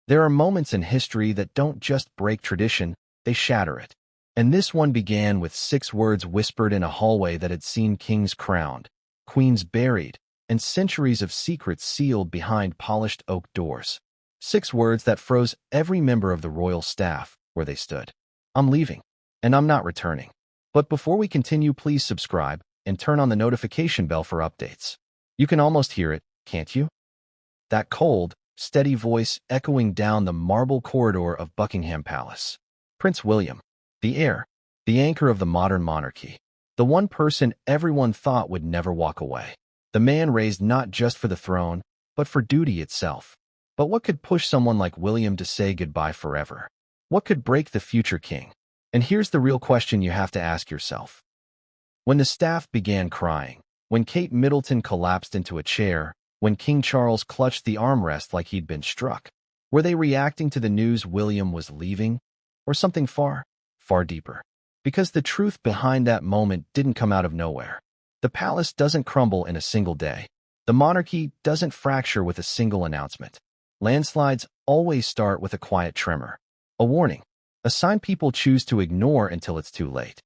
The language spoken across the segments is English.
There are moments in history that don't just break tradition, they shatter it. And this one began with 6 words whispered in a hallway that had seen kings crowned, queens buried, and centuries of secrets sealed behind polished oak doors. 6 words that froze every member of the royal staff where they stood. I'm leaving, and I'm not returning. But before we continue, please subscribe and turn on the notification bell for updates. You can almost hear it, can't you? That cold, steady voice echoing down the marble corridor of Buckingham Palace. Prince William, the heir, the anchor of the modern monarchy, the one person everyone thought would never walk away. The man raised not just for the throne, but for duty itself. But what could push someone like William to say goodbye forever? What could break the future king? And here's the real question you have to ask yourself. When the staff began crying, when Kate Middleton collapsed into a chair, when King Charles clutched the armrest like he'd been struck, were they reacting to the news William was leaving, or something far, far deeper? Because the truth behind that moment didn't come out of nowhere. The palace doesn't crumble in a single day. The monarchy doesn't fracture with a single announcement. Landslides always start with a quiet tremor, a warning, a sign people choose to ignore until it's too late.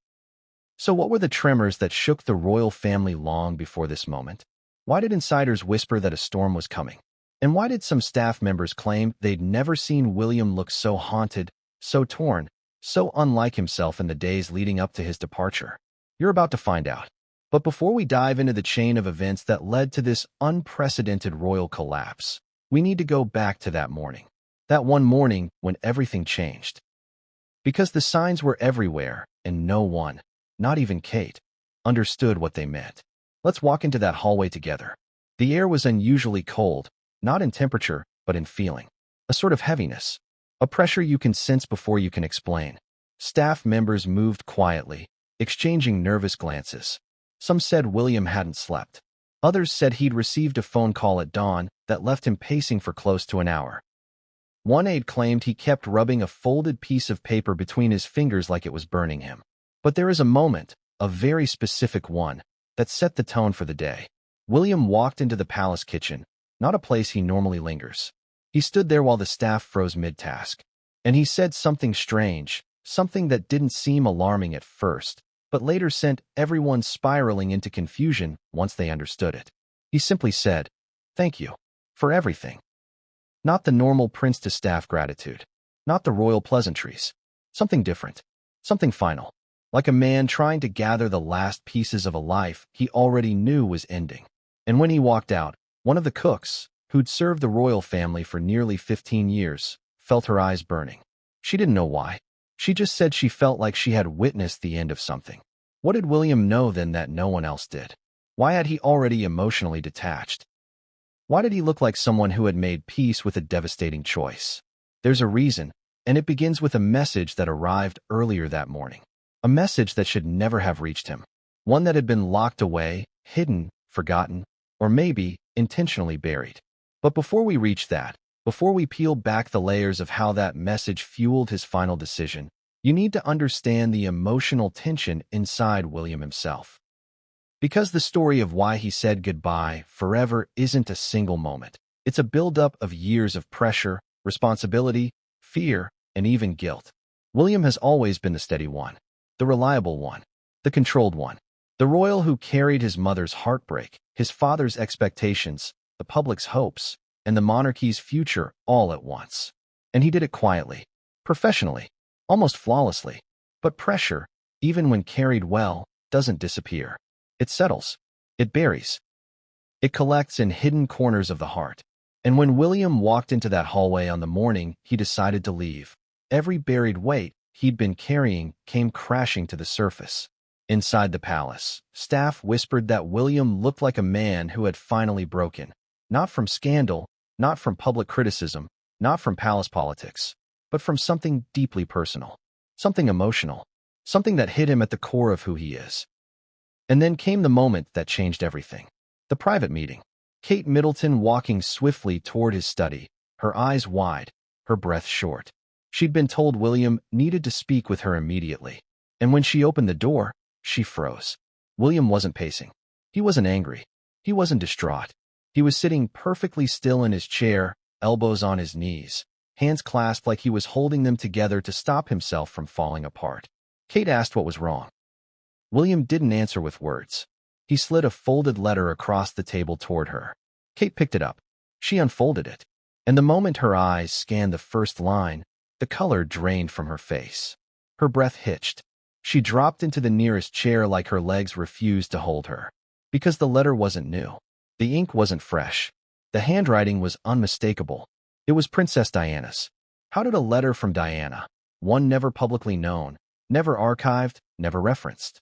So what were the tremors that shook the royal family long before this moment? Why did insiders whisper that a storm was coming? And why did some staff members claim they'd never seen William look so haunted, so torn, so unlike himself in the days leading up to his departure? You're about to find out. But before we dive into the chain of events that led to this unprecedented royal collapse, we need to go back to that morning. That one morning when everything changed. Because the signs were everywhere, and no one, not even Kate, understood what they meant. Let's walk into that hallway together. The air was unusually cold, not in temperature, but in feeling. A sort of heaviness. A pressure you can sense before you can explain. Staff members moved quietly, exchanging nervous glances. Some said William hadn't slept. Others said he'd received a phone call at dawn that left him pacing for close to an hour. One aide claimed he kept rubbing a folded piece of paper between his fingers like it was burning him. But there is a moment, a very specific one, that set the tone for the day. William walked into the palace kitchen, not a place he normally lingers. He stood there while the staff froze mid-task. And he said something strange, something that didn't seem alarming at first, but later sent everyone spiraling into confusion once they understood it. He simply said, "Thank you. For everything." Not the normal prince-to-staff gratitude. Not the royal pleasantries. Something different. Something final. Like a man trying to gather the last pieces of a life he already knew was ending. And when he walked out, one of the cooks, who'd served the royal family for nearly 15 years, felt her eyes burning. She didn't know why. She just said she felt like she had witnessed the end of something. What did William know then that no one else did? Why had he already emotionally detached? Why did he look like someone who had made peace with a devastating choice? There's a reason, and it begins with a message that arrived earlier that morning. A message that should never have reached him. One that had been locked away, hidden, forgotten, or maybe intentionally buried. But before we reach that, before we peel back the layers of how that message fueled his final decision, you need to understand the emotional tension inside William himself. Because the story of why he said goodbye forever isn't a single moment. It's a buildup of years of pressure, responsibility, fear, and even guilt. William has always been the steady one, the reliable one, the controlled one, the royal who carried his mother's heartbreak, his father's expectations, the public's hopes, and the monarchy's future all at once. And he did it quietly, professionally, almost flawlessly. But pressure, even when carried well, doesn't disappear. It settles. It buries. It collects in hidden corners of the heart. And when William walked into that hallway on the morning he decided to leave, every buried weight he'd been carrying came crashing to the surface. Inside the palace, staff whispered that William looked like a man who had finally broken. Not from scandal, not from public criticism, not from palace politics, but from something deeply personal, something emotional, something that hit him at the core of who he is. And then came the moment that changed everything. The private meeting. Kate Middleton walking swiftly toward his study, her eyes wide, her breath short. She'd been told William needed to speak with her immediately. And when she opened the door, she froze. William wasn't pacing. He wasn't angry. He wasn't distraught. He was sitting perfectly still in his chair, elbows on his knees, hands clasped like he was holding them together to stop himself from falling apart. Kate asked what was wrong. William didn't answer with words. He slid a folded letter across the table toward her. Kate picked it up. She unfolded it. And the moment her eyes scanned the first line, the color drained from her face. Her breath hitched. She dropped into the nearest chair like her legs refused to hold her. Because the letter wasn't new. The ink wasn't fresh. The handwriting was unmistakable. It was Princess Diana's. How did a letter from Diana, one never publicly known, never archived, never referenced,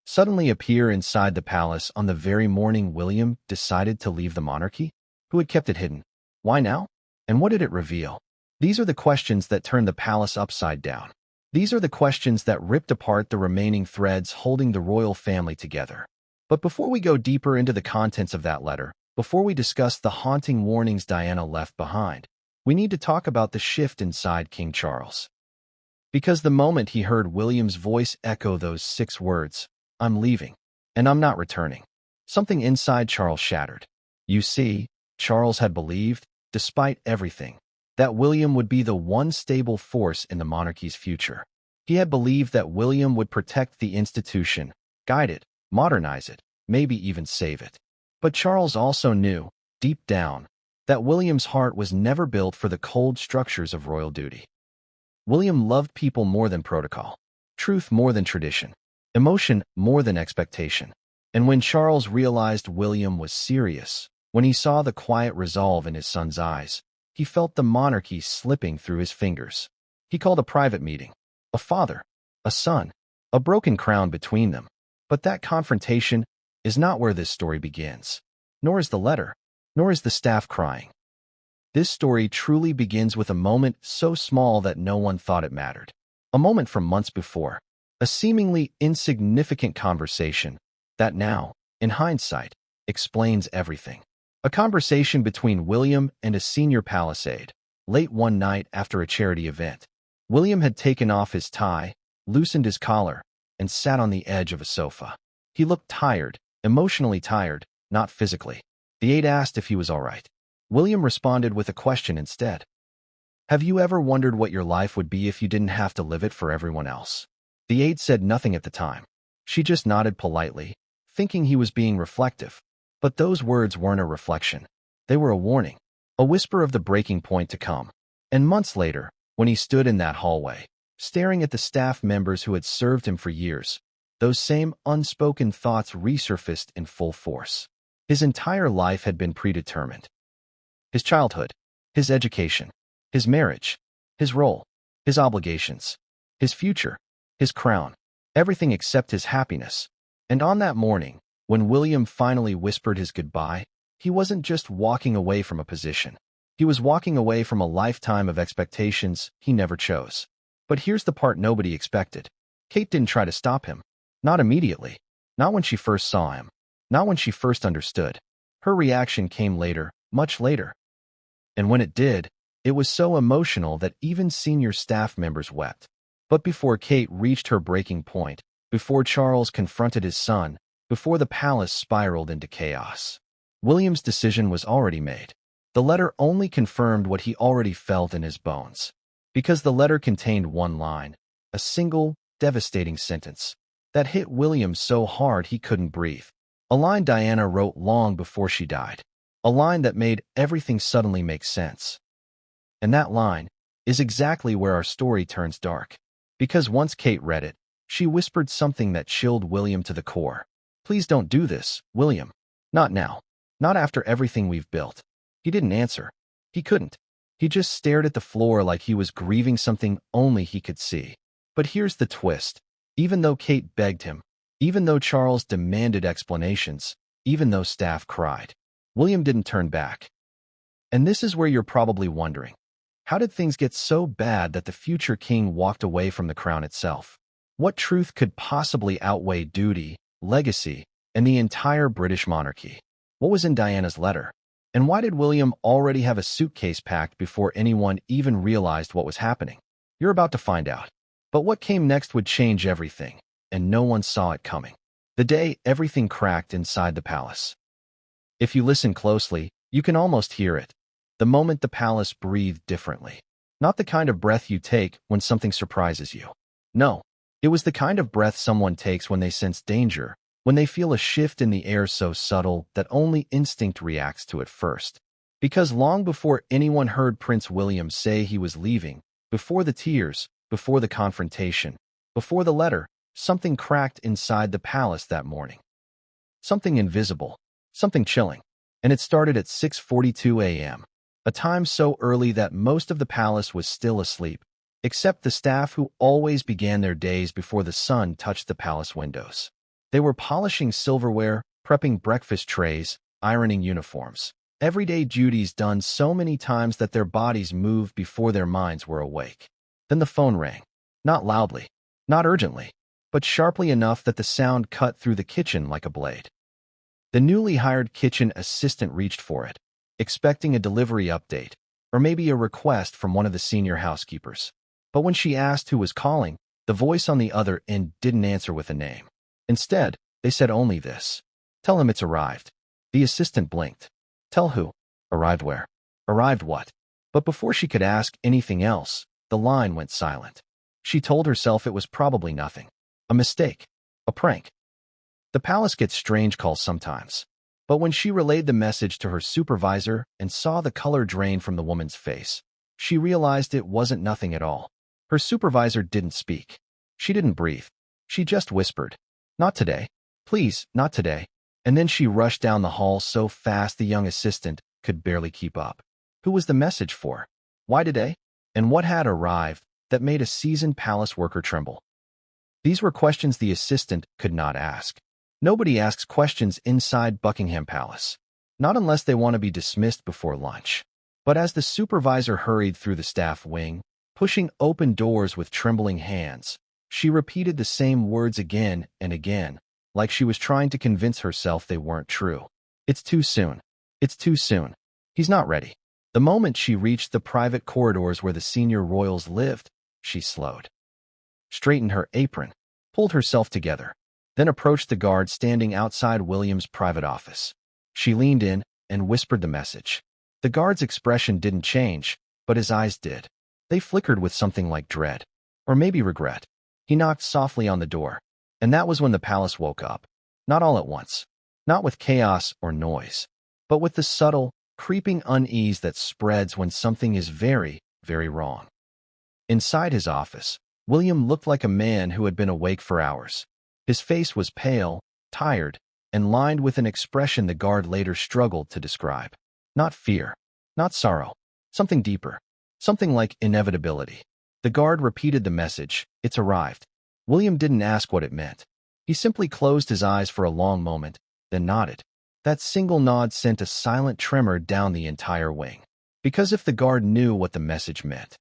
suddenly appear inside the palace on the very morning William decided to leave the monarchy? Who had kept it hidden? Why now? And what did it reveal? These are the questions that turned the palace upside down. These are the questions that ripped apart the remaining threads holding the royal family together. But before we go deeper into the contents of that letter, before we discuss the haunting warnings Diana left behind, we need to talk about the shift inside King Charles. Because the moment he heard William's voice echo those 6 words, "I'm leaving, and I'm not returning," something inside Charles shattered. You see, Charles had believed, despite everything, that William would be the one stable force in the monarchy's future. He had believed that William would protect the institution, guide it, modernize it, maybe even save it. But Charles also knew, deep down, that William's heart was never built for the cold structures of royal duty. William loved people more than protocol, truth more than tradition, emotion more than expectation. And when Charles realized William was serious, when he saw the quiet resolve in his son's eyes, he felt the monarchy slipping through his fingers. He called a private meeting. A father, a son, a broken crown between them. But that confrontation is not where this story begins. Nor is the letter, nor is the staff crying. This story truly begins with a moment so small that no one thought it mattered. A moment from months before. A seemingly insignificant conversation that now, in hindsight, explains everything. A conversation between William and a senior palace aide, late one night after a charity event. William had taken off his tie, loosened his collar, and sat on the edge of a sofa. He looked tired, emotionally tired, not physically. The aide asked if he was all right. William responded with a question instead. "Have you ever wondered what your life would be if you didn't have to live it for everyone else?" The aide said nothing at the time. She just nodded politely, thinking he was being reflective. But those words weren't a reflection. They were a warning, a whisper of the breaking point to come. And months later, when he stood in that hallway, staring at the staff members who had served him for years, those same unspoken thoughts resurfaced in full force. His entire life had been predetermined. His childhood, his education, his marriage, his role, his obligations, his future, his crown, everything except his happiness. And on that morning, when William finally whispered his goodbye, he wasn't just walking away from a position. He was walking away from a lifetime of expectations he never chose. But here's the part nobody expected. Kate didn't try to stop him. Not immediately. Not when she first saw him. Not when she first understood. Her reaction came later, much later. And when it did, it was so emotional that even senior staff members wept. But before Kate reached her breaking point, before Charles confronted his son, before the palace spiraled into chaos, William's decision was already made. The letter only confirmed what he already felt in his bones. Because the letter contained one line, a single, devastating sentence, that hit William so hard he couldn't breathe. A line Diana wrote long before she died. A line that made everything suddenly make sense. And that line is exactly where our story turns dark. Because once Kate read it, she whispered something that chilled William to the core. "Please don't do this, William. Not now. Not after everything we've built." He didn't answer. He couldn't. He just stared at the floor like he was grieving something only he could see. But here's the twist. Even though Kate begged him, even though Charles demanded explanations, even though staff cried, William didn't turn back. And this is where you're probably wondering, how did things get so bad that the future king walked away from the crown itself? What truth could possibly outweigh duty, legacy, and the entire British monarchy? What was in Diana's letter? And why did William already have a suitcase packed before anyone even realized what was happening? You're about to find out. But what came next would change everything, and no one saw it coming. The day everything cracked inside the palace. If you listen closely, you can almost hear it. The moment the palace breathed differently. Not the kind of breath you take when something surprises you. No, it was the kind of breath someone takes when they sense danger, when they feel a shift in the air so subtle that only instinct reacts to it first. Because long before anyone heard Prince William say he was leaving, before the tears, before the confrontation, before the letter, something cracked inside the palace that morning. Something invisible, something chilling. And it started at 6:42 a.m., a time so early that most of the palace was still asleep, except the staff who always began their days before the sun touched the palace windows. They were polishing silverware, prepping breakfast trays, ironing uniforms. Everyday duties done so many times that their bodies moved before their minds were awake. Then the phone rang. Not loudly, not urgently, but sharply enough that the sound cut through the kitchen like a blade. The newly hired kitchen assistant reached for it, expecting a delivery update, or maybe a request from one of the senior housekeepers. But when she asked who was calling, the voice on the other end didn't answer with a name. Instead, they said only this: "Tell him it's arrived." The assistant blinked. Tell who? Arrived where? Arrived what? But before she could ask anything else, the line went silent. She told herself it was probably nothing. A mistake. A prank. The palace gets strange calls sometimes. But when she relayed the message to her supervisor and saw the color drain from the woman's face, she realized it wasn't nothing at all. Her supervisor didn't speak. She didn't breathe. She just whispered, "Not today. Please, not today." And then she rushed down the hall so fast the young assistant could barely keep up. Who was the message for? Why today? And what had arrived that made a seasoned palace worker tremble? These were questions the assistant could not ask. Nobody asks questions inside Buckingham Palace. Not unless they want to be dismissed before lunch. But as the supervisor hurried through the staff wing, pushing open doors with trembling hands, she repeated the same words again and again, like she was trying to convince herself they weren't true. It's too soon. It's too soon. He's not ready. The moment she reached the private corridors where the senior royals lived, she slowed, straightened her apron, pulled herself together, then approached the guard standing outside William's private office. She leaned in and whispered the message. The guard's expression didn't change, but his eyes did. They flickered with something like dread, or maybe regret. He knocked softly on the door, and that was when the palace woke up. Not all at once, not with chaos or noise, but with the subtle, creeping unease that spreads when something is very, very wrong. Inside his office, William looked like a man who had been awake for hours. His face was pale, tired, and lined with an expression the guard later struggled to describe. Not fear, not sorrow, something deeper, something like inevitability. The guard repeated the message, "It's arrived." William didn't ask what it meant. He simply closed his eyes for a long moment, then nodded. That single nod sent a silent tremor down the entire wing. Because if the guard knew what the message meant,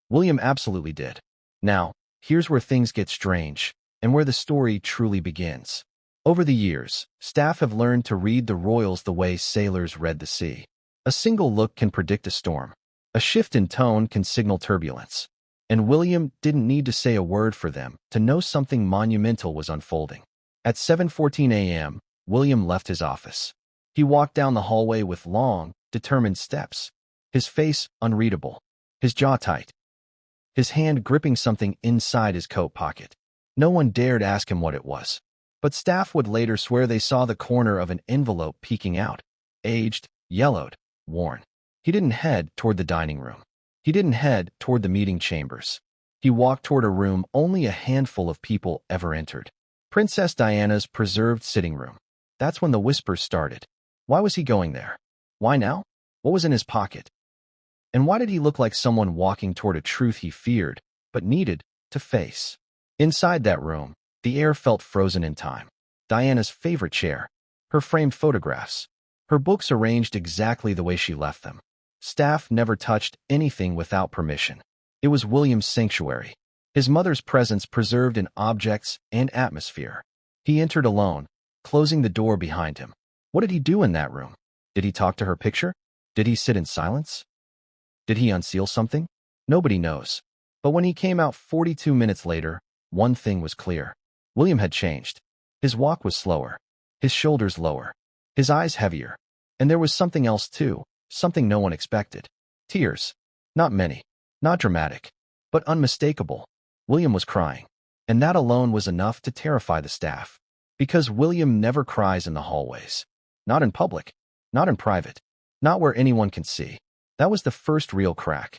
William absolutely did. Now, here's where things get strange, and where the story truly begins. Over the years, staff have learned to read the royals the way sailors read the sea. A single look can predict a storm. A shift in tone can signal turbulence. And William didn't need to say a word for them to know something monumental was unfolding. At 7:14 a.m., William left his office. He walked down the hallway with long, determined steps, his face unreadable, his jaw tight, his hand gripping something inside his coat pocket. No one dared ask him what it was, but staff would later swear they saw the corner of an envelope peeking out, aged, yellowed, worn. He didn't head toward the dining room. He didn't head toward the meeting chambers. He walked toward a room only a handful of people ever entered. Princess Diana's preserved sitting room. That's when the whispers started. Why was he going there? Why now? What was in his pocket? And why did he look like someone walking toward a truth he feared, but needed, to face? Inside that room, the air felt frozen in time. Diana's favorite chair, her framed photographs, her books arranged exactly the way she left them. Staff never touched anything without permission. It was William's sanctuary, his mother's presence preserved in objects and atmosphere. He entered alone, closing the door behind him. What did he do in that room? Did he talk to her picture? Did he sit in silence? Did he unseal something? Nobody knows. But when he came out 42 minutes later, one thing was clear. William had changed. His walk was slower, his shoulders lower, his eyes heavier. And there was something else too, something no one expected. Tears. Not many. Not dramatic, but unmistakable. William was crying, and that alone was enough to terrify the staff. Because William never cries in the hallways. Not in public, not in private, not where anyone can see. That was the first real crack.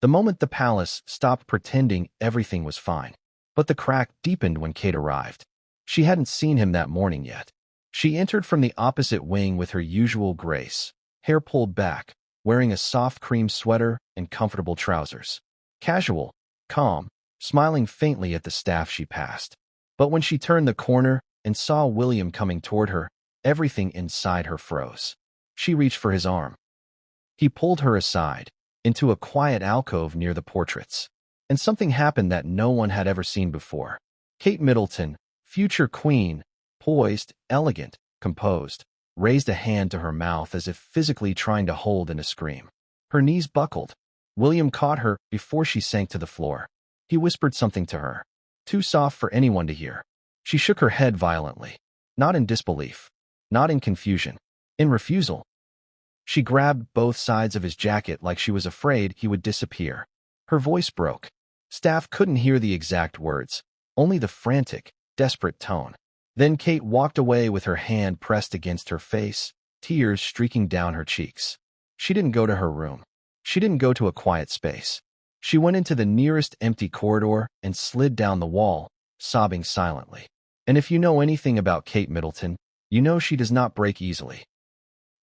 The moment the palace stopped pretending everything was fine. But the crack deepened when Kate arrived. She hadn't seen him that morning yet. She entered from the opposite wing with her usual grace, hair pulled back, wearing a soft cream sweater and comfortable trousers. Casual, calm, smiling faintly at the staff she passed. But when she turned the corner and saw William coming toward her, everything inside her froze. She reached for his arm. He pulled her aside, into a quiet alcove near the portraits. And something happened that no one had ever seen before. Kate Middleton, future queen, poised, elegant, composed, raised a hand to her mouth as if physically trying to hold in a scream. Her knees buckled. William caught her before she sank to the floor. He whispered something to her, too soft for anyone to hear. She shook her head violently, not in disbelief, not in confusion, in refusal. She grabbed both sides of his jacket like she was afraid he would disappear. Her voice broke. Staff couldn't hear the exact words, only the frantic, desperate tone. Then Kate walked away with her hand pressed against her face, tears streaking down her cheeks. She didn't go to her room. She didn't go to a quiet space. She went into the nearest empty corridor and slid down the wall, sobbing silently. And if you know anything about Kate Middleton, you know she does not break easily.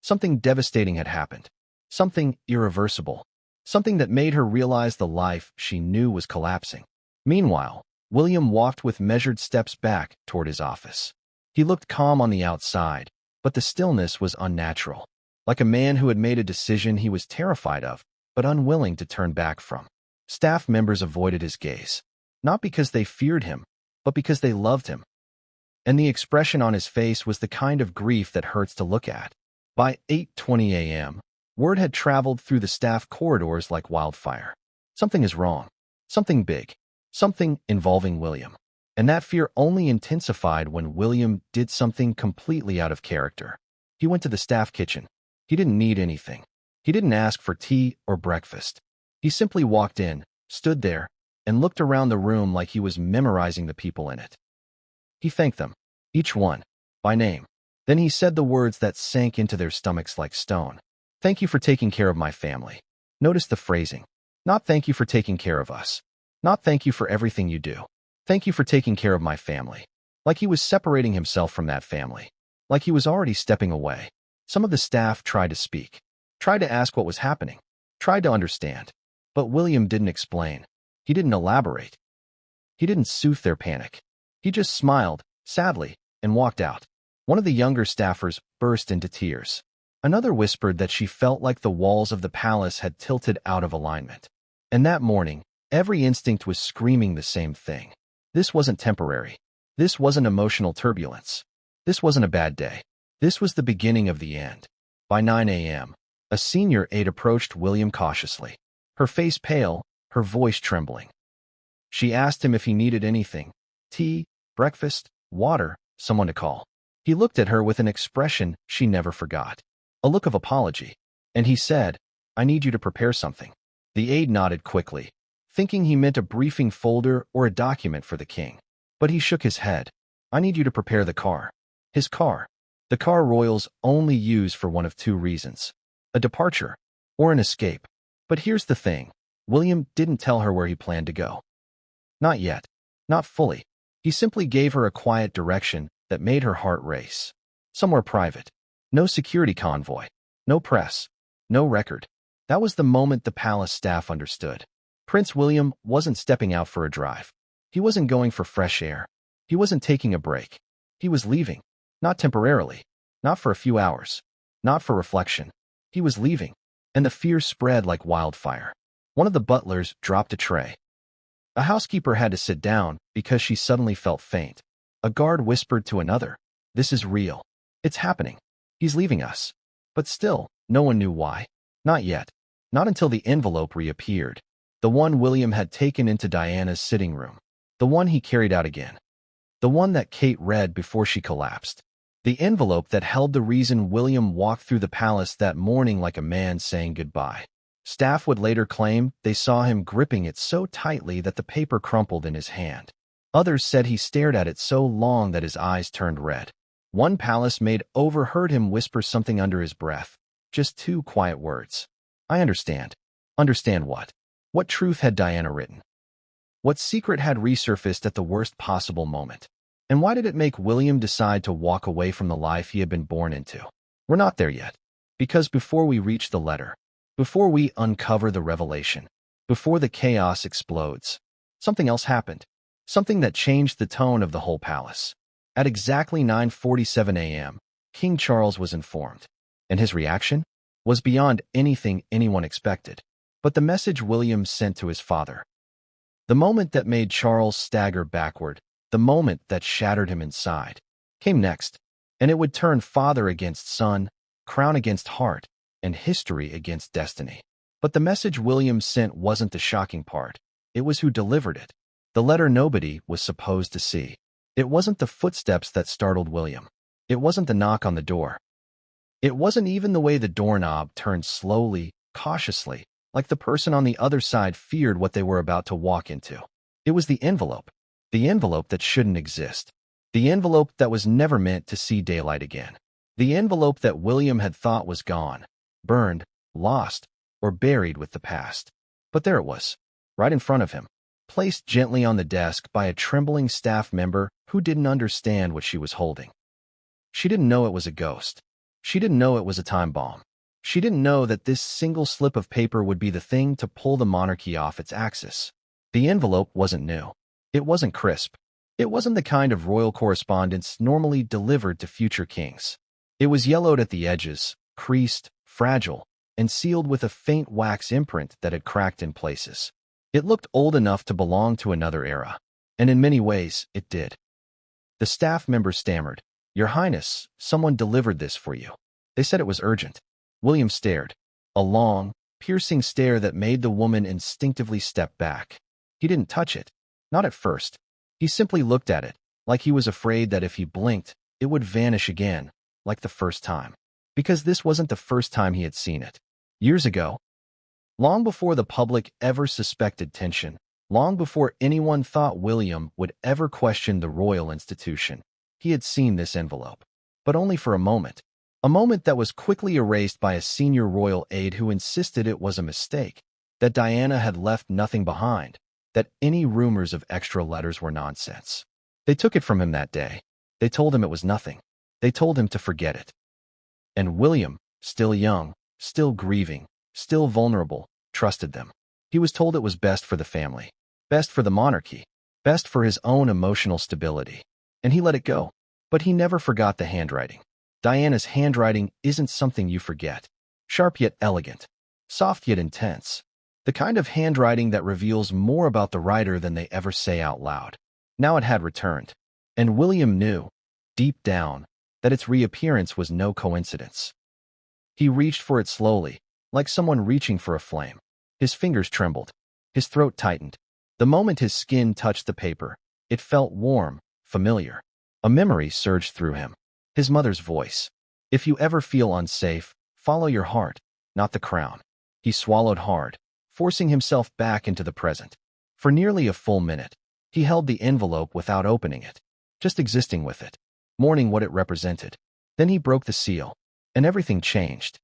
Something devastating had happened. Something irreversible. Something that made her realize the life she knew was collapsing. Meanwhile, William walked with measured steps back toward his office. He looked calm on the outside, but the stillness was unnatural, like a man who had made a decision he was terrified of, but unwilling to turn back from. Staff members avoided his gaze, not because they feared him, but because they loved him. And the expression on his face was the kind of grief that hurts to look at. By 8:20 a.m., word had traveled through the staff corridors like wildfire. Something is wrong. Something big. Something involving William. And that fear only intensified when William did something completely out of character. He went to the staff kitchen. He didn't need anything. He didn't ask for tea or breakfast. He simply walked in, stood there, and looked around the room like he was memorizing the people in it. He thanked them, each one, by name. Then he said the words that sank into their stomachs like stone. Thank you for taking care of my family. Notice the phrasing. Not thank you for taking care of us. Not thank you for everything you do. Thank you for taking care of my family. Like he was separating himself from that family. Like he was already stepping away. Some of the staff tried to speak. Tried to ask what was happening. Tried to understand. But William didn't explain. He didn't elaborate. He didn't soothe their panic. He just smiled, sadly, and walked out. One of the younger staffers burst into tears. Another whispered that she felt like the walls of the palace had tilted out of alignment. And that morning, every instinct was screaming the same thing. This wasn't temporary. This wasn't emotional turbulence. This wasn't a bad day. This was the beginning of the end. By 9 a.m., a senior aide approached William cautiously, her face pale, her voice trembling. She asked him if he needed anything: tea, breakfast, water, someone to call. He looked at her with an expression she never forgot, a look of apology, and he said, "I need you to prepare something." The aide nodded quickly, thinking he meant a briefing folder or a document for the king. But he shook his head. "I need you to prepare the car." His car. The car royals only use for one of two reasons: a departure or an escape. But here's the thing. William didn't tell her where he planned to go. Not yet. Not fully. He simply gave her a quiet direction that made her heart race. Somewhere private. No security convoy. No press. No record. That was the moment the palace staff understood. Prince William wasn't stepping out for a drive. He wasn't going for fresh air. He wasn't taking a break. He was leaving. Not temporarily. Not for a few hours. Not for reflection. He was leaving. And the fear spread like wildfire. One of the butlers dropped a tray. A housekeeper had to sit down because she suddenly felt faint. A guard whispered to another, "This is real. It's happening. He's leaving us." But still, no one knew why. Not yet. Not until the envelope reappeared. The one William had taken into Diana's sitting room. The one he carried out again. The one that Kate read before she collapsed. The envelope that held the reason William walked through the palace that morning like a man saying goodbye. Staff would later claim they saw him gripping it so tightly that the paper crumpled in his hand. Others said he stared at it so long that his eyes turned red. One palace maid overheard him whisper something under his breath, just 2 quiet words. I understand. Understand what? What truth had Diana written? What secret had resurfaced at the worst possible moment? And why did it make William decide to walk away from the life he had been born into? We're not there yet. Because before we reach the letter, before we uncover the revelation, before the chaos explodes, something else happened. Something that changed the tone of the whole palace. At exactly 9:47 a.m., King Charles was informed. And his reaction was beyond anything anyone expected. But the message William sent to his father, the moment that made Charles stagger backward, the moment that shattered him inside, came next. And it would turn father against son, crown against heart, and history against destiny. But the message William sent wasn't the shocking part. It was who delivered it. The letter nobody was supposed to see. It wasn't the footsteps that startled William. It wasn't the knock on the door. It wasn't even the way the doorknob turned slowly, cautiously, like the person on the other side feared what they were about to walk into. It was the envelope that shouldn't exist. The envelope that was never meant to see daylight again. The envelope that William had thought was gone, burned, lost, or buried with the past. But there it was, right in front of him, placed gently on the desk by a trembling staff member who didn't understand what she was holding. She didn't know it was a ghost. She didn't know it was a time bomb. She didn't know that this single slip of paper would be the thing to pull the monarchy off its axis. The envelope wasn't new. It wasn't crisp. It wasn't the kind of royal correspondence normally delivered to future kings. It was yellowed at the edges, creased, fragile, and sealed with a faint wax imprint that had cracked in places. It looked old enough to belong to another era, and in many ways, it did. The staff member stammered, "Your Highness, someone delivered this for you. They said it was urgent." William stared, a long, piercing stare that made the woman instinctively step back. He didn't touch it, not at first. He simply looked at it, like he was afraid that if he blinked, it would vanish again, like the first time. Because this wasn't the first time he had seen it. Years ago, long before the public ever suspected tension, long before anyone thought William would ever question the royal institution, he had seen this envelope. But only for a moment that was quickly erased by a senior royal aide who insisted it was a mistake, that Diana had left nothing behind, that any rumors of extra letters were nonsense. They took it from him that day. They told him it was nothing. They told him to forget it. And William, still young, still grieving, still vulnerable, trusted them. He was told it was best for the family, best for the monarchy, best for his own emotional stability. And he let it go. But he never forgot the handwriting. Diana's handwriting isn't something you forget. Sharp yet elegant, soft yet intense. The kind of handwriting that reveals more about the writer than they ever say out loud. Now it had returned. And William knew, deep down, that its reappearance was no coincidence. He reached for it slowly, like someone reaching for a flame. His fingers trembled. His throat tightened. The moment his skin touched the paper, it felt warm, familiar. A memory surged through him. His mother's voice. "If you ever feel unsafe, follow your heart, not the crown." He swallowed hard, forcing himself back into the present. For nearly a full minute, he held the envelope without opening it, just existing with it, mourning what it represented. Then he broke the seal, and everything changed.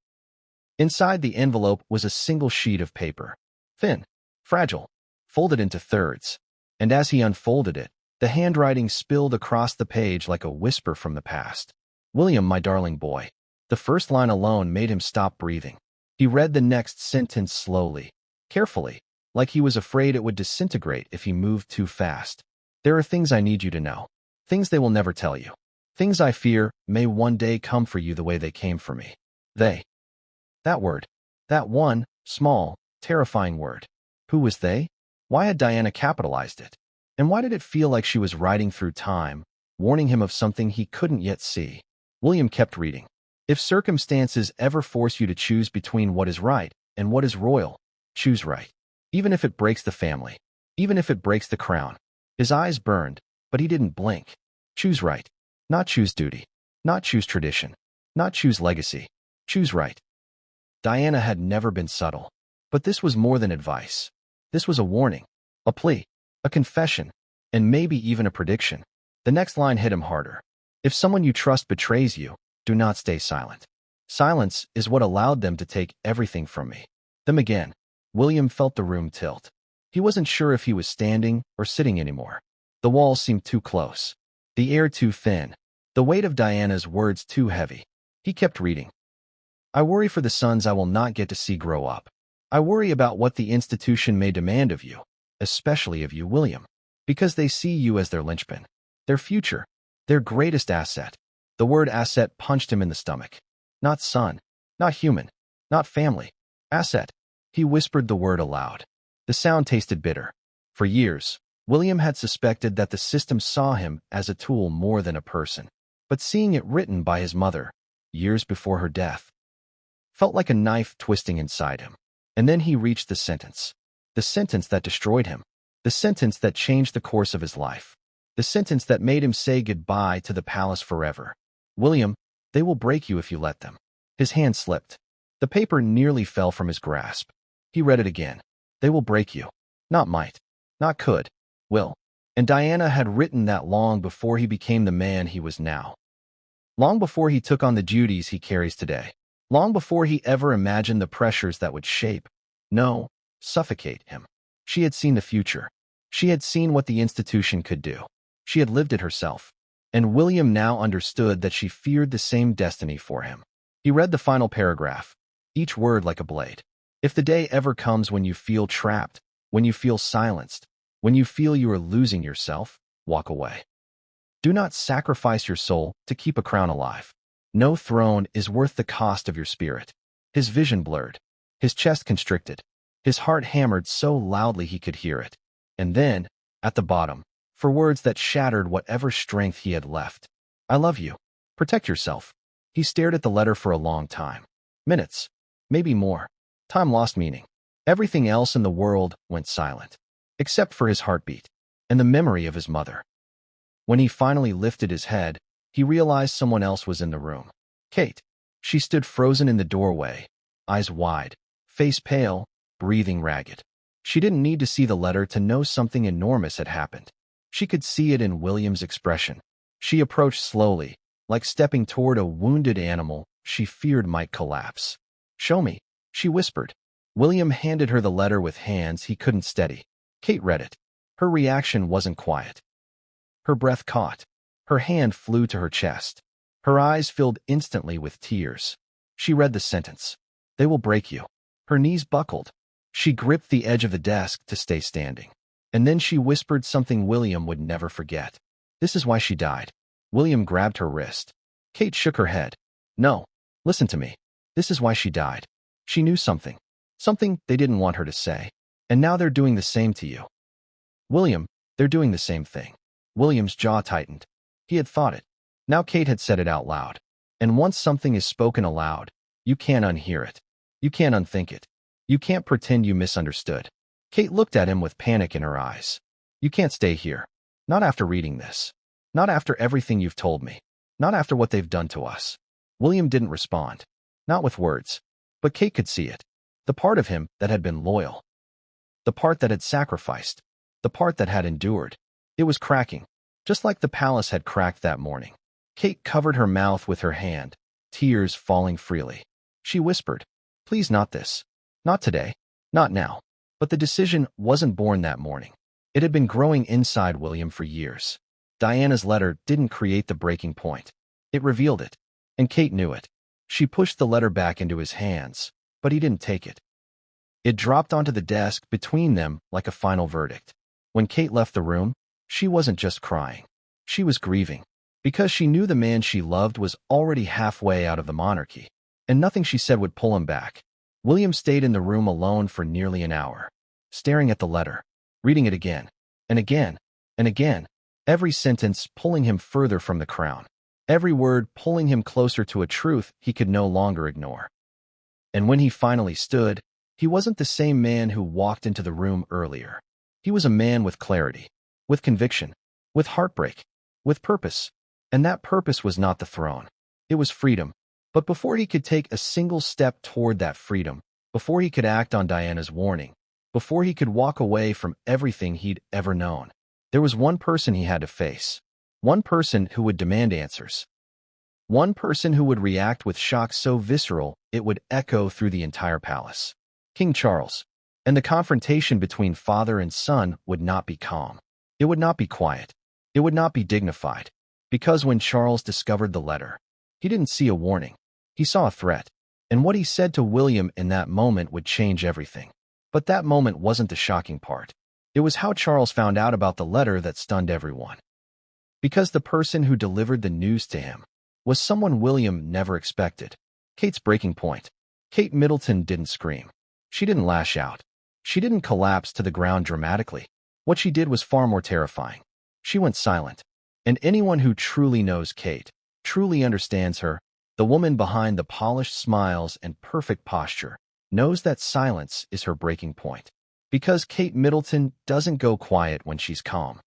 Inside the envelope was a single sheet of paper, thin, fragile, folded into thirds. And as he unfolded it, the handwriting spilled across the page like a whisper from the past. "William, my darling boy." The first line alone made him stop breathing. He read the next sentence slowly, carefully, like he was afraid it would disintegrate if he moved too fast. "There are things I need you to know. Things they will never tell you. Things I fear may one day come for you the way they came for me." They. That word. That one, small, terrifying word. Who was they? Why had Diana capitalized it? And why did it feel like she was riding through time, warning him of something he couldn't yet see? William kept reading. "If circumstances ever force you to choose between what is right and what is royal, choose right. Even if it breaks the family. Even if it breaks the crown." His eyes burned, but he didn't blink. Choose right. Not choose duty. Not choose tradition. Not choose legacy. Choose right. Diana had never been subtle. But this was more than advice. This was a warning, a plea, a confession, and maybe even a prediction. The next line hit him harder. If someone you trust betrays you, do not stay silent. Silence is what allowed them to take everything from me. Them again. William felt the room tilt. He wasn't sure if he was standing or sitting anymore. The walls seemed too close. The air too thin. The weight of Diana's words too heavy. He kept reading. I worry for the sons I will not get to see grow up. I worry about what the institution may demand of you, especially of you, William, because they see you as their linchpin, their future, their greatest asset. The word asset punched him in the stomach. Not son, not human, not family. Asset. He whispered the word aloud. The sound tasted bitter. For years, William had suspected that the system saw him as a tool more than a person. But seeing it written by his mother, years before her death, felt like a knife twisting inside him. And then he reached the sentence that destroyed him, the sentence that changed the course of his life, the sentence that made him say goodbye to the palace forever. William, they will break you if you let them. His hand slipped. The paper nearly fell from his grasp. He read it again. They will break you. Not might. Not could. Will. And Diana had written that long before he became the man he was now. Long before he took on the duties he carries today. Long before he ever imagined the pressures that would shape, no, suffocate him. She had seen the future. She had seen what the institution could do. She had lived it herself. And William now understood that she feared the same destiny for him. He read the final paragraph, each word like a blade. If the day ever comes when you feel trapped, when you feel silenced, when you feel you are losing yourself, walk away. Do not sacrifice your soul to keep a crown alive. No throne is worth the cost of your spirit. His vision blurred, his chest constricted, his heart hammered so loudly he could hear it. And then, at the bottom, for words that shattered whatever strength he had left. I love you. Protect yourself. He stared at the letter for a long time. Minutes, maybe more. Time lost meaning. Everything else in the world went silent, except for his heartbeat and the memory of his mother. When he finally lifted his head, he realized someone else was in the room. Kate. She stood frozen in the doorway, eyes wide, face pale, breathing ragged. She didn't need to see the letter to know something enormous had happened. She could see it in William's expression. She approached slowly, like stepping toward a wounded animal she feared might collapse. Show me, she whispered. William handed her the letter with hands he couldn't steady. Kate read it. Her reaction wasn't quiet. Her breath caught. Her hand flew to her chest. Her eyes filled instantly with tears. She read the sentence. They will break you. Her knees buckled. She gripped the edge of the desk to stay standing. And then she whispered something William would never forget. This is why she died. William grabbed her wrist. Kate shook her head. No, listen to me. This is why she died. She knew something. Something they didn't want her to say. And now they're doing the same to you. William, they're doing the same thing. William's jaw tightened. He had thought it. Now Kate had said it out loud. And once something is spoken aloud, you can't unhear it. You can't unthink it. You can't pretend you misunderstood. Kate looked at him with panic in her eyes. You can't stay here. Not after reading this. Not after everything you've told me. Not after what they've done to us. William didn't respond. Not with words. But Kate could see it. The part of him that had been loyal. The part that had sacrificed. The part that had endured. It was cracking. Just like the palace had cracked that morning. Kate covered her mouth with her hand, tears falling freely. She whispered, please not this. Not today. Not now. But the decision wasn't born that morning. It had been growing inside William for years. Diana's letter didn't create the breaking point. It revealed it. And Kate knew it. She pushed the letter back into his hands, but he didn't take it. It dropped onto the desk between them like a final verdict. When Kate left the room, she wasn't just crying. She was grieving. Because she knew the man she loved was already halfway out of the monarchy, and nothing she said would pull him back. William stayed in the room alone for nearly an hour, staring at the letter, reading it again, and again, and again, every sentence pulling him further from the crown, every word pulling him closer to a truth he could no longer ignore. And when he finally stood, he wasn't the same man who walked into the room earlier. He was a man with clarity, with conviction, with heartbreak, with purpose. And that purpose was not the throne. It was freedom. But before he could take a single step toward that freedom, before he could act on Diana's warning, before he could walk away from everything he'd ever known. There was one person he had to face, one person who would demand answers, one person who would react with shock so visceral it would echo through the entire palace. King Charles. And the confrontation between father and son would not be calm. It would not be quiet. It would not be dignified. Because when Charles discovered the letter, he didn't see a warning. He saw a threat. And what he said to William in that moment would change everything. But that moment wasn't the shocking part. It was how Charles found out about the letter that stunned everyone. Because the person who delivered the news to him was someone William never expected. Kate's breaking point. Kate Middleton didn't scream. She didn't lash out. She didn't collapse to the ground dramatically. What she did was far more terrifying. She went silent. And anyone who truly knows Kate, truly understands her, the woman behind the polished smiles and perfect posture, knows that silence is her breaking point. Because Kate Middleton doesn't go quiet when she's calm.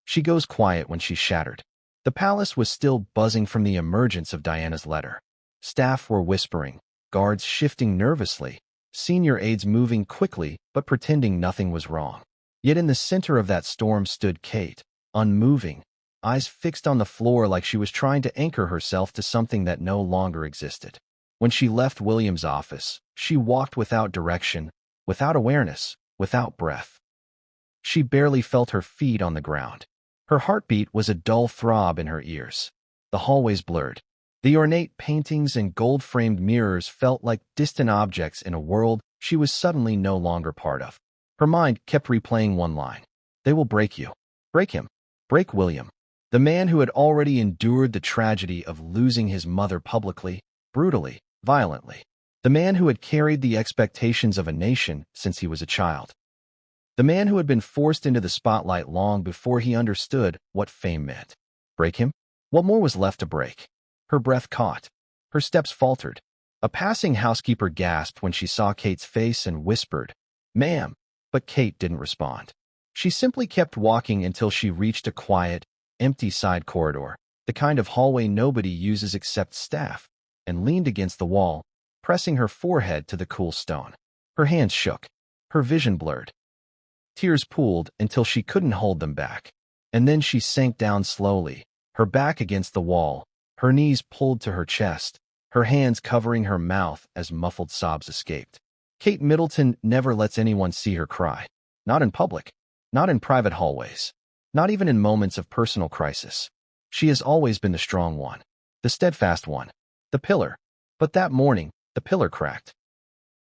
She goes quiet when she's shattered. The palace was still buzzing from the emergence of Diana's letter. Staff were whispering, guards shifting nervously, senior aides moving quickly but pretending nothing was wrong. Yet in the center of that storm stood Kate, unmoving, eyes fixed on the floor like she was trying to anchor herself to something that no longer existed. When she left William's office, she walked without direction, without awareness, without breath. She barely felt her feet on the ground. Her heartbeat was a dull throb in her ears. The hallways blurred. The ornate paintings and gold-framed mirrors felt like distant objects in a world she was suddenly no longer part of. Her mind kept replaying one line. They will break you. Break him. Break William. The man who had already endured the tragedy of losing his mother publicly, brutally, violently. The man who had carried the expectations of a nation since he was a child. The man who had been forced into the spotlight long before he understood what fame meant. Break him? What more was left to break? Her breath caught. Her steps faltered. A passing housekeeper gasped when she saw Kate's face and whispered, "Ma'am." But Kate didn't respond. She simply kept walking until she reached a quiet, empty side corridor, the kind of hallway nobody uses except staff, and leaned against the wall, pressing her forehead to the cool stone. Her hands shook. Her vision blurred. Tears pooled until she couldn't hold them back. And then she sank down slowly, her back against the wall, her knees pulled to her chest, her hands covering her mouth as muffled sobs escaped. Kate Middleton never lets anyone see her cry. Not in public. Not in private hallways. Not even in moments of personal crisis. She has always been the strong one. The steadfast one. The pillar. But that morning, the pillar cracked.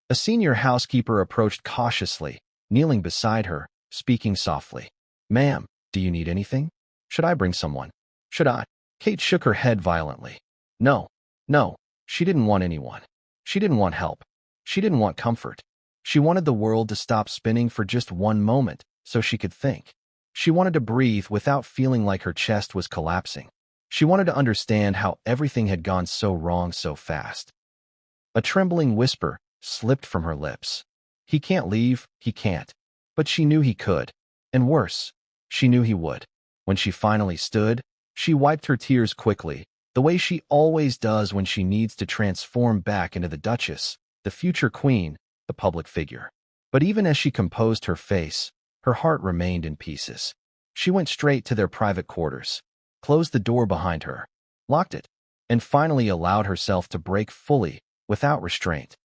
A senior housekeeper approached cautiously, kneeling beside her, speaking softly. "Ma'am, do you need anything? Should I bring someone? Should I?" Kate shook her head violently. No. She didn't want anyone. She didn't want help. She didn't want comfort. She wanted the world to stop spinning for just one moment so she could think. She wanted to breathe without feeling like her chest was collapsing. She wanted to understand how everything had gone so wrong so fast. A trembling whisper slipped from her lips. He can't leave, he can't. But she knew he could. And worse, she knew he would. When she finally stood, she wiped her tears quickly, the way she always does when she needs to transform back into the Duchess, the future queen, the public figure. But even as she composed her face, her heart remained in pieces. She went straight to their private quarters, closed the door behind her, locked it, and finally allowed herself to break fully, without restraint.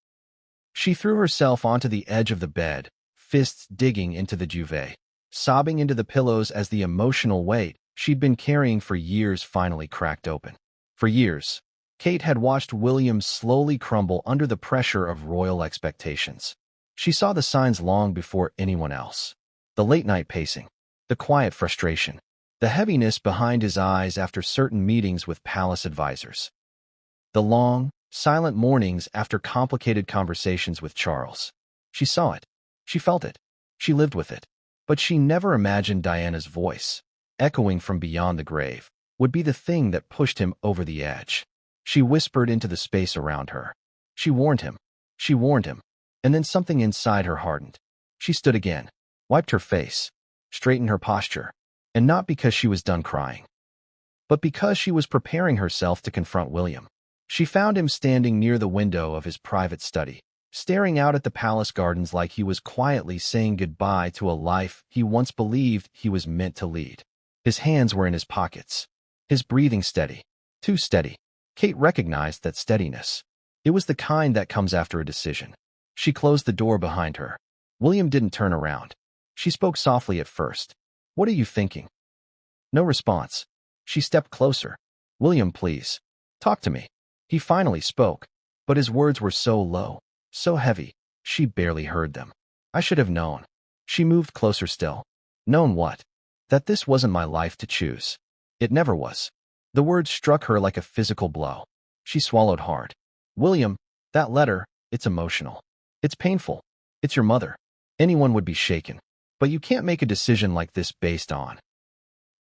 She threw herself onto the edge of the bed, fists digging into the duvet, sobbing into the pillows as the emotional weight she'd been carrying for years finally cracked open. For years, Kate had watched William slowly crumble under the pressure of royal expectations. She saw the signs long before anyone else. The late-night pacing, the quiet frustration, the heaviness behind his eyes after certain meetings with palace advisors. The long, silent mornings after complicated conversations with Charles. She saw it. She felt it. She lived with it. But she never imagined Diana's voice, echoing from beyond the grave, would be the thing that pushed him over the edge. She whispered into the space around her. She warned him. She warned him. And then something inside her hardened. She stood again, wiped her face, straightened her posture, and not because she was done crying, but because she was preparing herself to confront William. She found him standing near the window of his private study, staring out at the palace gardens like he was quietly saying goodbye to a life he once believed he was meant to lead. His hands were in his pockets, his breathing steady, too steady. Kate recognized that steadiness. It was the kind that comes after a decision. She closed the door behind her. William didn't turn around. She spoke softly at first. "What are you thinking?" No response. She stepped closer. "William, please. Talk to me." He finally spoke, but his words were so low, so heavy, she barely heard them. "I should have known." She moved closer still. "Known what?" "That this wasn't my life to choose. It never was." The words struck her like a physical blow. She swallowed hard. "William, that letter, it's emotional. It's painful. It's your mother. Anyone would be shaken. But you can't make a decision like this based on."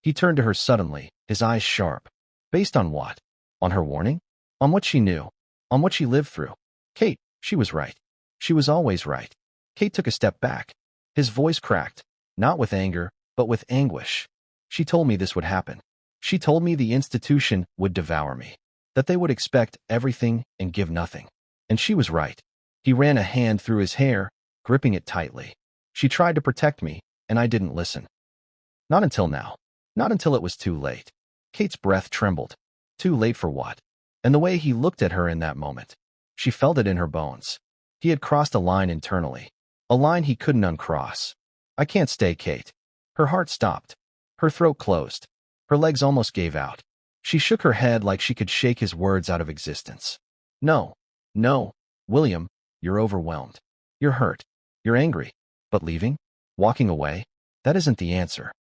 He turned to her suddenly, his eyes sharp. Based on what? On her warning? On what she knew? On what she lived through? Kate, she was right. She was always right. Kate took a step back. His voice cracked, not with anger, but with anguish. "She told me this would happen. She told me the institution would devour me, that they would expect everything and give nothing. And she was right." He ran a hand through his hair, gripping it tightly. "She tried to protect me, and I didn't listen. Not until now. Not until it was too late." Kate's breath trembled. Too late for what? And the way he looked at her in that moment. She felt it in her bones. He had crossed a line internally. A line he couldn't uncross. "I can't stay, Kate." Her heart stopped. Her throat closed. Her legs almost gave out. She shook her head like she could shake his words out of existence. "No. No. William, you're overwhelmed. You're hurt. You're angry. But leaving? Walking away? That isn't the answer.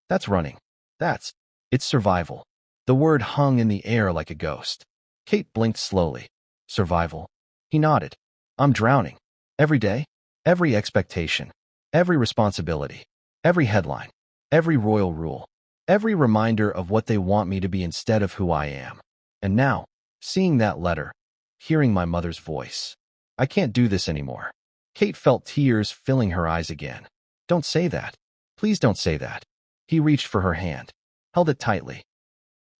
That's running. It's survival." The word hung in the air like a ghost. Kate blinked slowly. "Survival?" He nodded. "I'm drowning. Every day? Every expectation. Every responsibility. Every headline. Every royal rule. Every reminder of what they want me to be instead of who I am. And now, seeing that letter, hearing my mother's voice. I can't do this anymore." Kate felt tears filling her eyes again. "Don't say that. Please don't say that." He reached for her hand, held it tightly.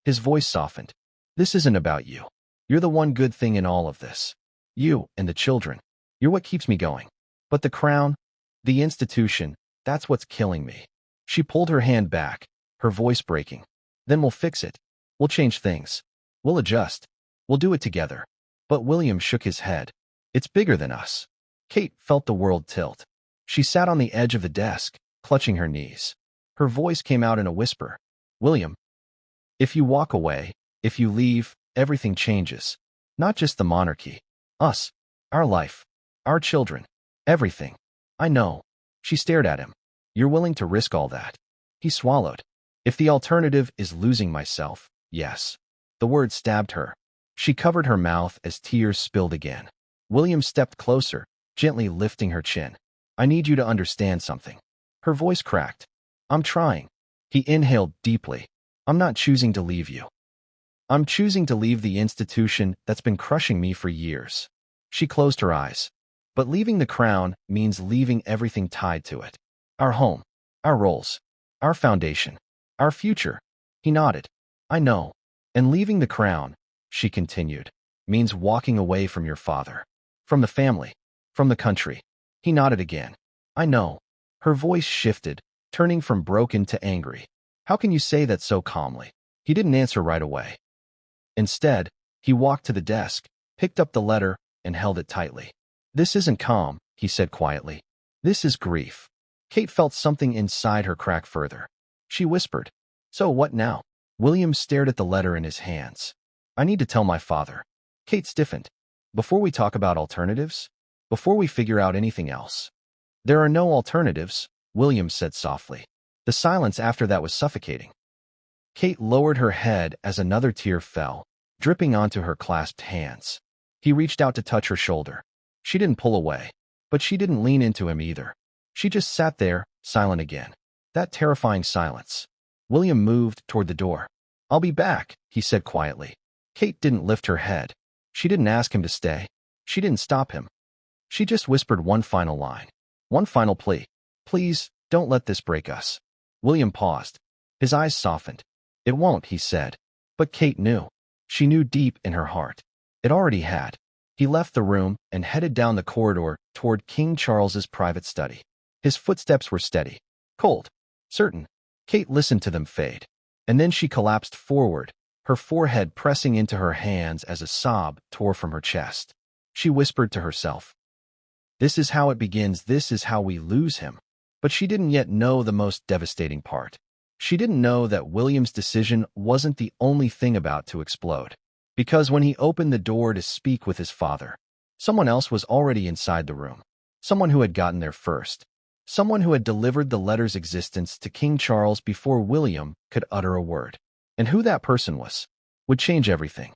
His voice softened. "This isn't about you. You're the one good thing in all of this. You and the children. You're what keeps me going. But the crown, the institution, that's what's killing me." She pulled her hand back, her voice breaking. "Then we'll fix it. We'll change things. We'll adjust. We'll do it together." But William shook his head. "It's bigger than us." Kate felt the world tilt. She sat on the edge of the desk, clutching her knees. Her voice came out in a whisper. "William, if you walk away, if you leave, everything changes. Not just the monarchy. Us. Our life. Our children. Everything." "I know." She stared at him. "You're willing to risk all that?" He swallowed. "If the alternative is losing myself, yes." The word stabbed her. She covered her mouth as tears spilled again. William stepped closer, gently lifting her chin. "I need you to understand something." Her voice cracked. "I'm trying." He inhaled deeply. "I'm not choosing to leave you. I'm choosing to leave the institution that's been crushing me for years." She closed her eyes. "But leaving the crown means leaving everything tied to it. Our home, our roles, our foundation, our future." He nodded. "I know. And leaving the crown," she continued, "means walking away from your father, from the family, from the country." He nodded again. "I know." Her voice shifted, turning from broken to angry. "How can you say that so calmly?" He didn't answer right away. Instead, he walked to the desk, picked up the letter, and held it tightly. "This isn't calm," he said quietly. "This is grief." Kate felt something inside her crack further. She whispered, "So what now?" William stared at the letter in his hands. "I need to tell my father." Kate stiffened. "Before we talk about alternatives? Before we figure out anything else?" "There are no alternatives," William said softly. The silence after that was suffocating. Kate lowered her head as another tear fell, dripping onto her clasped hands. He reached out to touch her shoulder. She didn't pull away, but she didn't lean into him either. She just sat there, silent again. That terrifying silence. William moved toward the door. "I'll be back," he said quietly. Kate didn't lift her head. She didn't ask him to stay. She didn't stop him. She just whispered one final line. One final plea. "Please, don't let this break us." William paused. His eyes softened. "It won't," he said. But Kate knew. She knew deep in her heart. It already had. He left the room and headed down the corridor toward King Charles's private study. His footsteps were steady, cold, certain. Kate listened to them fade, and then she collapsed forward, her forehead pressing into her hands as a sob tore from her chest. She whispered to herself, "This is how it begins, this is how we lose him." But she didn't yet know the most devastating part. She didn't know that William's decision wasn't the only thing about to explode. Because when he opened the door to speak with his father, someone else was already inside the room. Someone who had gotten there first. Someone who had delivered the letter's existence to King Charles before William could utter a word. And who that person was would change everything.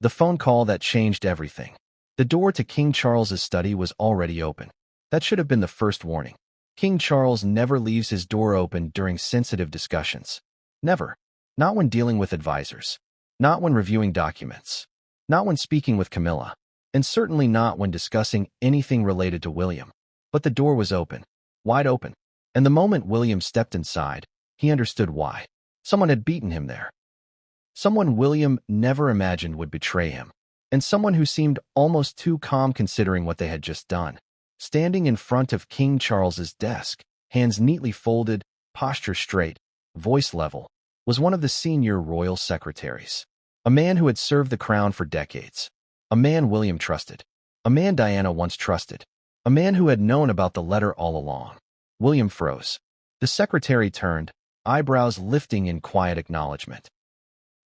The phone call that changed everything. The door to King Charles's study was already open. That should have been the first warning. King Charles never leaves his door open during sensitive discussions. Never. Not when dealing with advisors. Not when reviewing documents. Not when speaking with Camilla. And certainly not when discussing anything related to William. But the door was open. Wide open. And the moment William stepped inside, he understood why. Someone had beaten him there. Someone William never imagined would betray him. And someone who seemed almost too calm considering what they had just done. Standing in front of King Charles's desk, hands neatly folded, posture straight, voice level, was one of the senior royal secretaries. A man who had served the crown for decades. A man William trusted. A man Diana once trusted. A man who had known about the letter all along. William froze. The secretary turned, eyebrows lifting in quiet acknowledgement.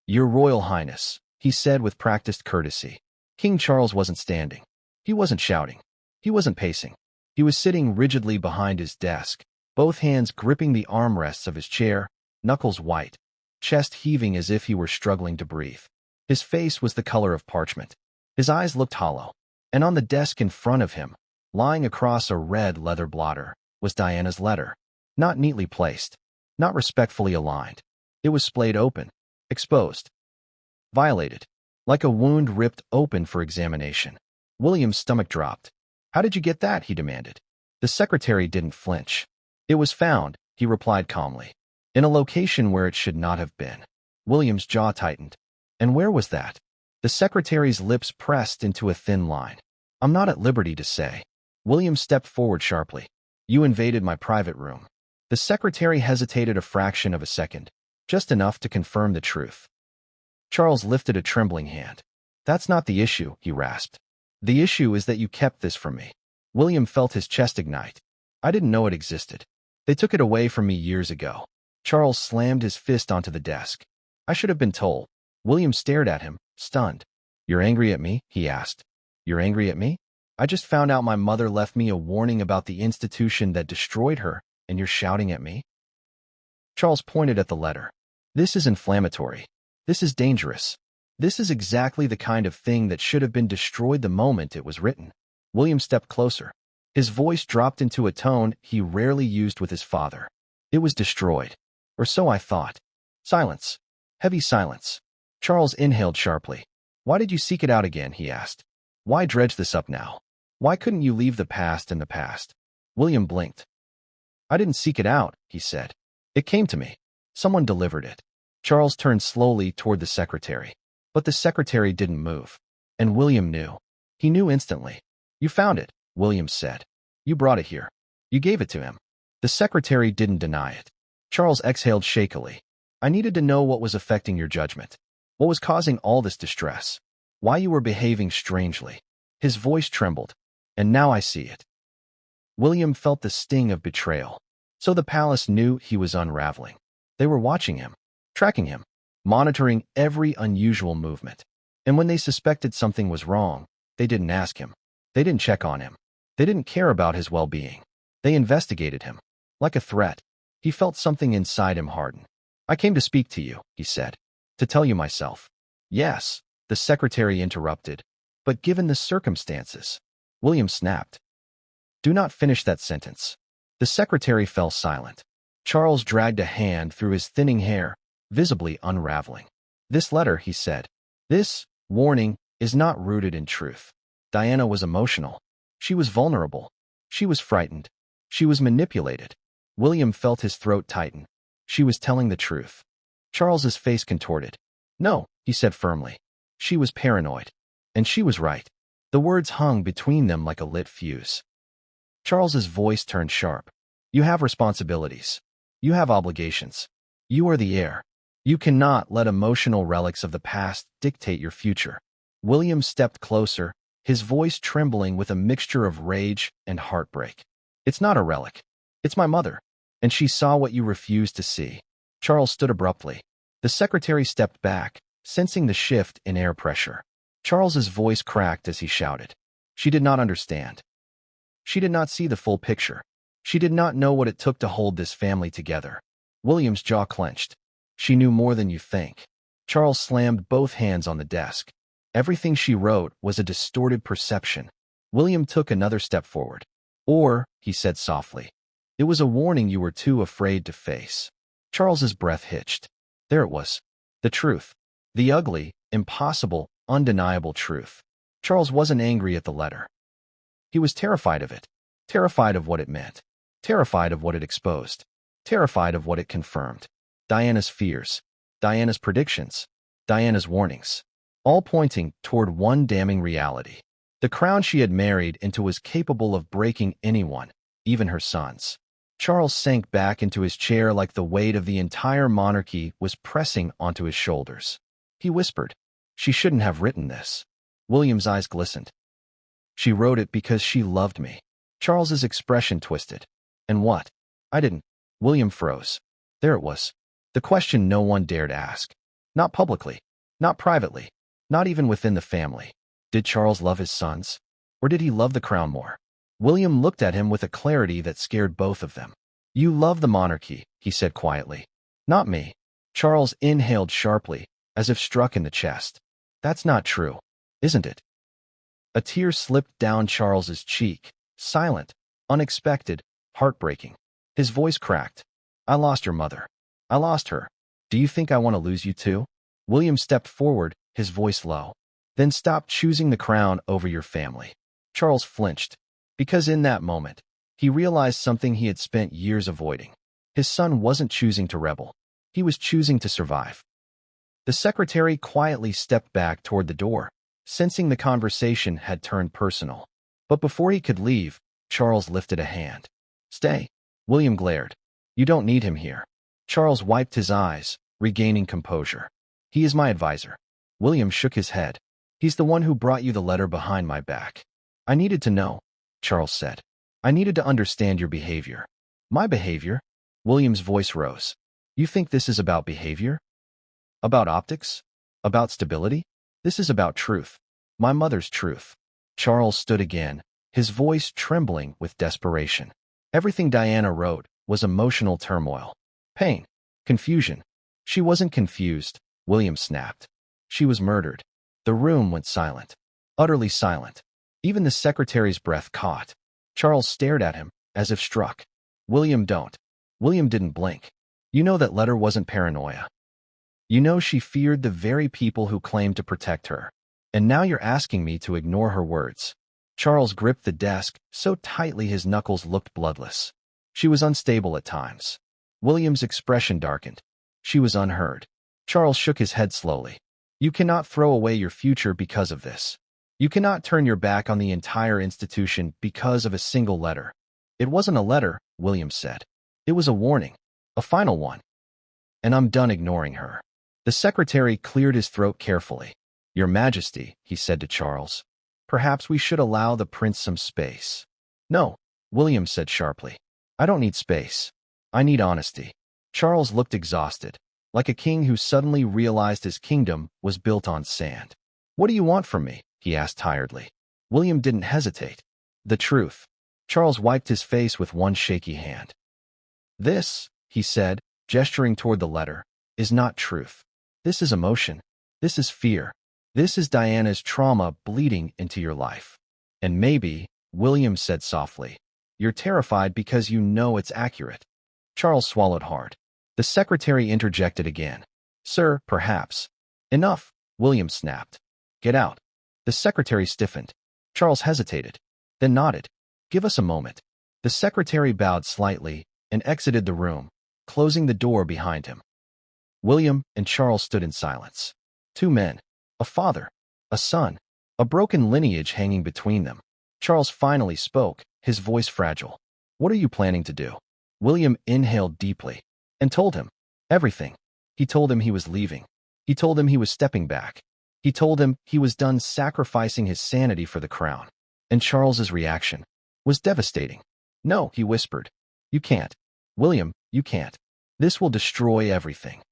"Your Royal Highness," he said with practiced courtesy. King Charles wasn't standing. He wasn't shouting. He wasn't pacing. He was sitting rigidly behind his desk, both hands gripping the armrests of his chair, knuckles white, chest heaving as if he were struggling to breathe. His face was the color of parchment. His eyes looked hollow. And on the desk in front of him, lying across a red leather blotter, was Diana's letter. Not neatly placed. Not respectfully aligned. It was splayed open. Exposed. Violated. Like a wound ripped open for examination. William's stomach dropped. "How did you get that?" he demanded. The secretary didn't flinch. "It was found," he replied calmly. "In a location where it should not have been." William's jaw tightened. And where was that? The secretary's lips pressed into a thin line. "I'm not at liberty to say." William stepped forward sharply. "You invaded my private room." The secretary hesitated a fraction of a second, just enough to confirm the truth. Charles lifted a trembling hand. "That's not the issue," he rasped. "The issue is that you kept this from me." William felt his chest ignite. "I didn't know it existed. They took it away from me years ago." Charles slammed his fist onto the desk. "I should have been told." William stared at him, stunned. "You're angry at me?" he asked. "You're angry at me? I just found out my mother left me a warning about the institution that destroyed her, and you're shouting at me?" Charles pointed at the letter. "This is inflammatory. This is dangerous. This is exactly the kind of thing that should have been destroyed the moment it was written." William stepped closer. His voice dropped into a tone he rarely used with his father. "It was destroyed. Or so I thought." Silence. Heavy silence. Charles inhaled sharply. "Why did you seek it out again?" he asked. "Why dredge this up now? Why couldn't you leave the past in the past?" William blinked. "I didn't seek it out," he said. "It came to me. Someone delivered it." Charles turned slowly toward the secretary. But the secretary didn't move. And William knew. He knew instantly. "You found it," William said. "You brought it here. You gave it to him." The secretary didn't deny it. Charles exhaled shakily. "I needed to know what was affecting your judgment. What was causing all this distress. Why you were behaving strangely." His voice trembled. "And now I see it." William felt the sting of betrayal. So the palace knew he was unraveling. They were watching him, tracking him, monitoring every unusual movement. And when they suspected something was wrong, they didn't ask him. They didn't check on him. They didn't care about his well-being. They investigated him. Like a threat. He felt something inside him harden. "I came to speak to you," he said. "To tell you myself." "Yes," the secretary interrupted. "But given the circumstances." William snapped. "Do not finish that sentence." The secretary fell silent. Charles dragged a hand through his thinning hair, visibly unraveling. "This letter," he said. "This warning is not rooted in truth." Diana was emotional. She was vulnerable. She was frightened. She was manipulated. William felt his throat tighten. She was telling the truth. Charles's face contorted. "No," he said firmly. "She was paranoid. And she was right." The words hung between them like a lit fuse. Charles's voice turned sharp. You have responsibilities. You have obligations. You are the heir. You cannot let emotional relics of the past dictate your future. William stepped closer, his voice trembling with a mixture of rage and heartbreak. It's not a relic. It's my mother. And she saw what you refused to see. Charles stood abruptly. The secretary stepped back, sensing the shift in air pressure. Charles's voice cracked as he shouted. She did not understand. She did not see the full picture. She did not know what it took to hold this family together. William's jaw clenched. She knew more than you think. Charles slammed both hands on the desk. Everything she wrote was a distorted perception. William took another step forward. Or, he said softly, it was a warning you were too afraid to face. Charles's breath hitched. There it was. The truth. The ugly, impossible, undeniable truth. Charles wasn't angry at the letter. He was terrified of it. Terrified of what it meant. Terrified of what it exposed. Terrified of what it confirmed. Diana's fears. Diana's predictions. Diana's warnings. All pointing toward one damning reality. The crown she had married into was capable of breaking anyone, even her sons. Charles sank back into his chair like the weight of the entire monarchy was pressing onto his shoulders. He whispered, she shouldn't have written this. William's eyes glistened. She wrote it because she loved me. Charles's expression twisted. And what? I didn't. William froze. There it was. The question no one dared ask. Not publicly. Not privately. Not even within the family. Did Charles love his sons? Or did he love the crown more? William looked at him with a clarity that scared both of them. You love the monarchy, he said quietly. Not me. Charles inhaled sharply, as if struck in the chest. That's not true, isn't it? A tear slipped down Charles's cheek, silent, unexpected, heartbreaking. His voice cracked. I lost your mother. I lost her. Do you think I want to lose you too? William stepped forward, his voice low. Then stop choosing the crown over your family. Charles flinched, because in that moment, he realized something he had spent years avoiding. His son wasn't choosing to rebel. He was choosing to survive. The secretary quietly stepped back toward the door, sensing the conversation had turned personal. But before he could leave, Charles lifted a hand. Stay. William glared. You don't need him here. Charles wiped his eyes, regaining composure. He is my advisor. William shook his head. He's the one who brought you the letter behind my back. I needed to know, Charles said. I needed to understand your behavior. My behavior? William's voice rose. You think this is about behavior? About optics? About stability? This is about truth. My mother's truth. Charles stood again, his voice trembling with desperation. Everything Diana wrote was emotional turmoil. Pain. Confusion. She wasn't confused, William snapped. She was murdered. The room went silent. Utterly silent. Even the secretary's breath caught. Charles stared at him, as if struck. William, don't. William didn't blink. You know that letter wasn't paranoia. You know she feared the very people who claimed to protect her. And now you're asking me to ignore her words. Charles gripped the desk so tightly his knuckles looked bloodless. She was unstable at times. William's expression darkened. She was unheard. Charles shook his head slowly. You cannot throw away your future because of this. You cannot turn your back on the entire institution because of a single letter. It wasn't a letter, William said. It was a warning. A final one. And I'm done ignoring her. The secretary cleared his throat carefully. Your Majesty, he said to Charles, perhaps we should allow the prince some space. No, William said sharply. I don't need space. I need honesty. Charles looked exhausted, like a king who suddenly realized his kingdom was built on sand. What do you want from me? He asked tiredly. William didn't hesitate. The truth. Charles wiped his face with one shaky hand. This, he said, gesturing toward the letter, is not truth. This is emotion. This is fear. This is Diana's trauma bleeding into your life. And maybe, William said softly, you're terrified because you know it's accurate. Charles swallowed hard. The secretary interjected again. Sir, perhaps. Enough, William snapped. Get out. The secretary stiffened. Charles hesitated, then nodded. Give us a moment. The secretary bowed slightly and exited the room, closing the door behind him. William and Charles stood in silence. Two men, a father, a son, a broken lineage hanging between them. Charles finally spoke, his voice fragile. "What are you planning to do?" William inhaled deeply and told him everything. He told him he was leaving. He told him he was stepping back. He told him he was done sacrificing his sanity for the crown. And Charles's reaction was devastating. "No," he whispered. "You can't. William, you can't. This will destroy everything."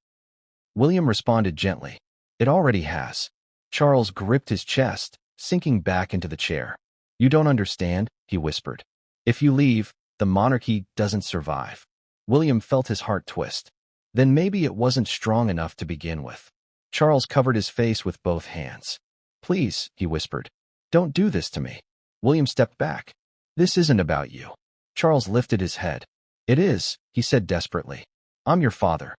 William responded gently. "It already has." Charles gripped his chest, sinking back into the chair. "You don't understand," he whispered. "If you leave, the monarchy doesn't survive." William felt his heart twist. Then maybe it wasn't strong enough to begin with. Charles covered his face with both hands. "Please," he whispered, "don't do this to me." William stepped back. "This isn't about you." Charles lifted his head. "It is," he said desperately. "I'm your father."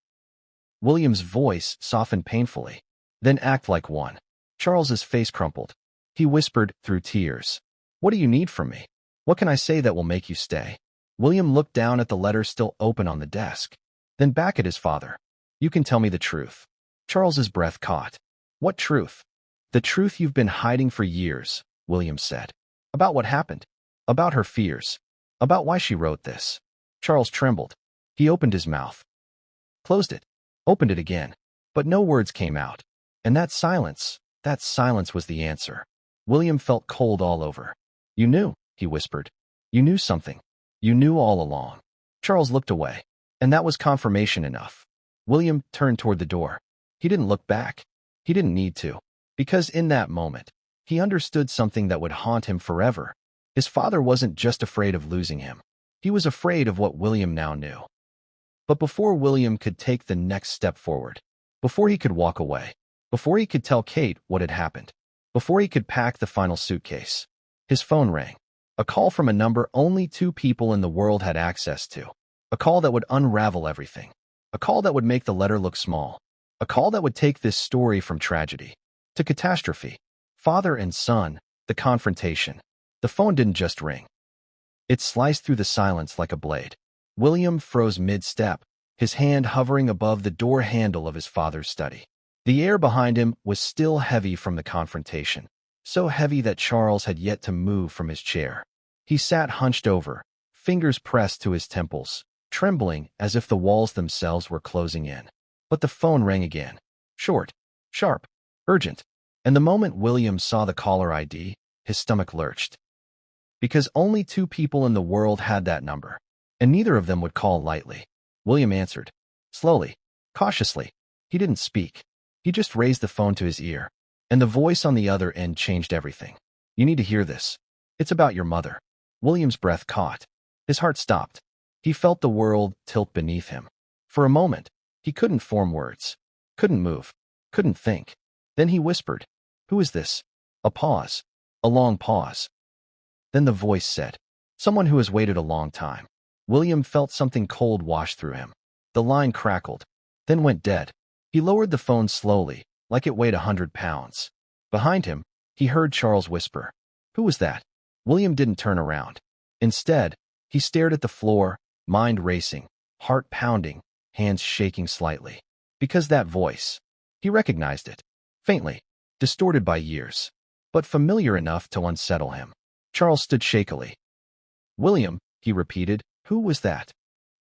William's voice softened painfully. "Then act like one." Charles's face crumpled. He whispered through tears, "What do you need from me? What can I say that will make you stay?" William looked down at the letter still open on the desk, then back at his father. "You can tell me the truth." Charles's breath caught. "What truth?" "The truth you've been hiding for years," William said. "About what happened. About her fears. About why she wrote this." Charles trembled. He opened his mouth, closed it, opened it again, but no words came out. And that silence was the answer. William felt cold all over. "You knew," he whispered. "You knew something. You knew all along." Charles looked away, and that was confirmation enough. William turned toward the door. He didn't look back. He didn't need to, because in that moment, he understood something that would haunt him forever. His father wasn't just afraid of losing him. He was afraid of what William now knew. But before William could take the next step forward, before he could walk away, before he could tell Kate what had happened, before he could pack the final suitcase, his phone rang. A call from a number only 2 people in the world had access to. A call that would unravel everything. A call that would make the letter look small. A call that would take this story from tragedy to catastrophe. Father and son, the confrontation. The phone didn't just ring. It sliced through the silence like a blade. William froze mid-step, his hand hovering above the door handle of his father's study. The air behind him was still heavy from the confrontation, so heavy that Charles had yet to move from his chair. He sat hunched over, fingers pressed to his temples, trembling as if the walls themselves were closing in. But the phone rang again. Short, sharp, urgent. And the moment William saw the caller ID, his stomach lurched. Because only 2 people in the world had that number, and neither of them would call lightly. William answered. Slowly, cautiously. He didn't speak. He just raised the phone to his ear, and the voice on the other end changed everything. "You need to hear this. It's about your mother." William's breath caught. His heart stopped. He felt the world tilt beneath him. For a moment, he couldn't form words, couldn't move, couldn't think. Then he whispered, "Who is this?" A pause. A long pause. Then the voice said, "Someone who has waited a long time." William felt something cold wash through him. The line crackled, then went dead. He lowered the phone slowly, like it weighed 100 pounds. Behind him, he heard Charles whisper, "Who was that?" William didn't turn around. Instead, he stared at the floor, mind racing, heart pounding, hands shaking slightly. Because that voice, he recognized it. Faintly, distorted by years, but familiar enough to unsettle him. Charles stood shakily. "William," he repeated, "who was that?"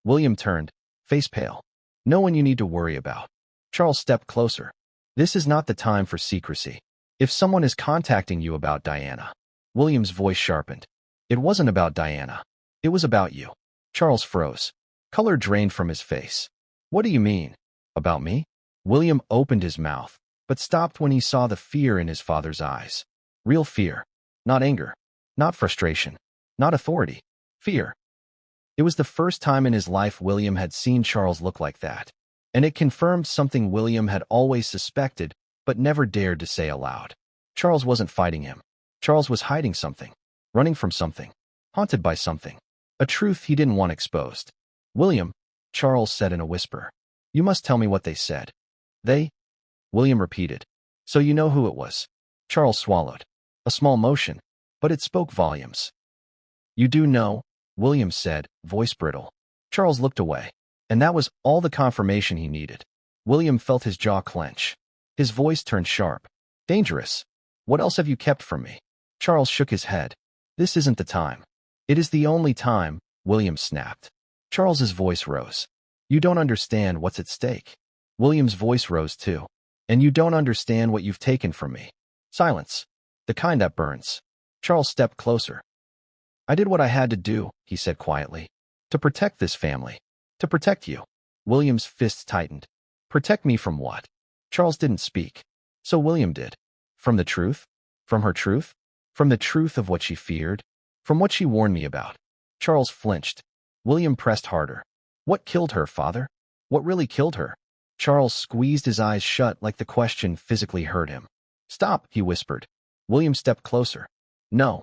William turned, face pale. "No one you need to worry about." Charles stepped closer. "This is not the time for secrecy. If someone is contacting you about Diana." William's voice sharpened. "It wasn't about Diana. It was about you." Charles froze. Color drained from his face. "What do you mean? About me?" William opened his mouth, but stopped when he saw the fear in his father's eyes. Real fear. Not anger. Not frustration. Not authority. Fear. It was the first time in his life William had seen Charles look like that, and it confirmed something William had always suspected but never dared to say aloud. Charles wasn't fighting him. Charles was hiding something, running from something, haunted by something, a truth he didn't want exposed. "William," Charles said in a whisper, "you must tell me what they said." "They?" William repeated. "So you know who it was?" Charles swallowed. A small motion, but it spoke volumes. "You do know," William said, voice brittle. Charles looked away, and that was all the confirmation he needed. William felt his jaw clench. His voice turned sharp. "Dangerous." What else have you kept from me? Charles shook his head. This isn't the time. It is the only time, William snapped. Charles's voice rose. You don't understand what's at stake. William's voice rose too. And you don't understand what you've taken from me. Silence. The kind that burns. Charles stepped closer. I did what I had to do, he said quietly. To protect this family. To protect you. William's fists tightened. Protect me from what? Charles didn't speak. So William did. From the truth? From her truth? From the truth of what she feared? From what she warned me about? Charles flinched. William pressed harder. What killed her, father? What really killed her? Charles squeezed his eyes shut like the question physically hurt him. Stop, he whispered. William stepped closer. No.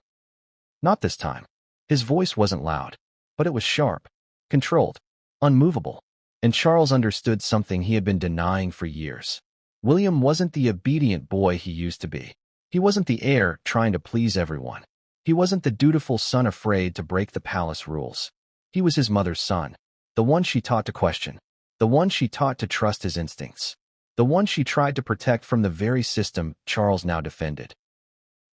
Not this time. His voice wasn't loud, but it was sharp, controlled, unmovable. And Charles understood something he had been denying for years. William wasn't the obedient boy he used to be. He wasn't the heir trying to please everyone. He wasn't the dutiful son afraid to break the palace rules. He was his mother's son, the one she taught to question, the one she taught to trust his instincts, the one she tried to protect from the very system Charles now defended.